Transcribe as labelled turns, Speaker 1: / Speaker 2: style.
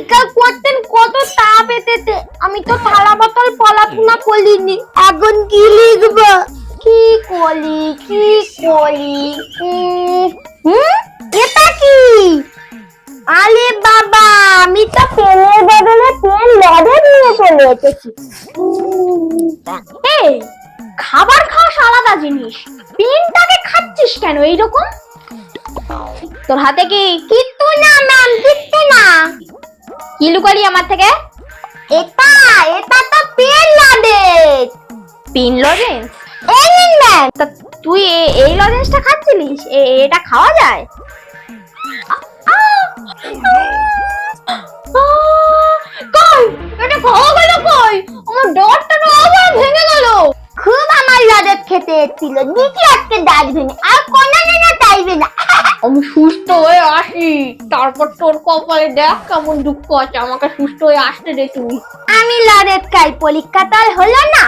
Speaker 1: পরীক্ষা করতেন কত তাপ এতেতে, আমি তো থালা বোতল পড়াশোনা করিনি, এখন কি লিখবো, কি করি কি করি। এটা কি? আরে বাবা, আমি তো পেনের বদলে পেন লড়ে নিয়ে চলে এসেছি। এই খাবার খাওয়া আলাদা জিনিস, পেনটাকে খাচ্ছিস কেন এইরকম? তোর হাতে কি? কিচ্ছু না ম্যাম, কিচ্ছু না। কি লুকালি আমার থেকে? এটা এটা তো পেন লজেন্স। Pen lozenges? এই নিন ম্যাম। তা তুই এই লজেন্সটা খাচ্ছিলিস? এটা খাওয়া যায়? কই এটা খাওয়া গেল কই? আমার ডরটা তো আবার ভেঙে গেল। খুব আমার লজেন্স খেতে এসেছিল, নিচে আজকে দাঁত ভেঙে আর কোনো না চাইবে না। আমি সুস্থ হয়ে আসি, তারপর তোর কপালে দেখ কেমন দুঃখ আছে, আমাকে সুস্থ হয়ে আসতে দে তুই। আমি লজেন্স খাই, পরীক্ষা তো আর হলো না,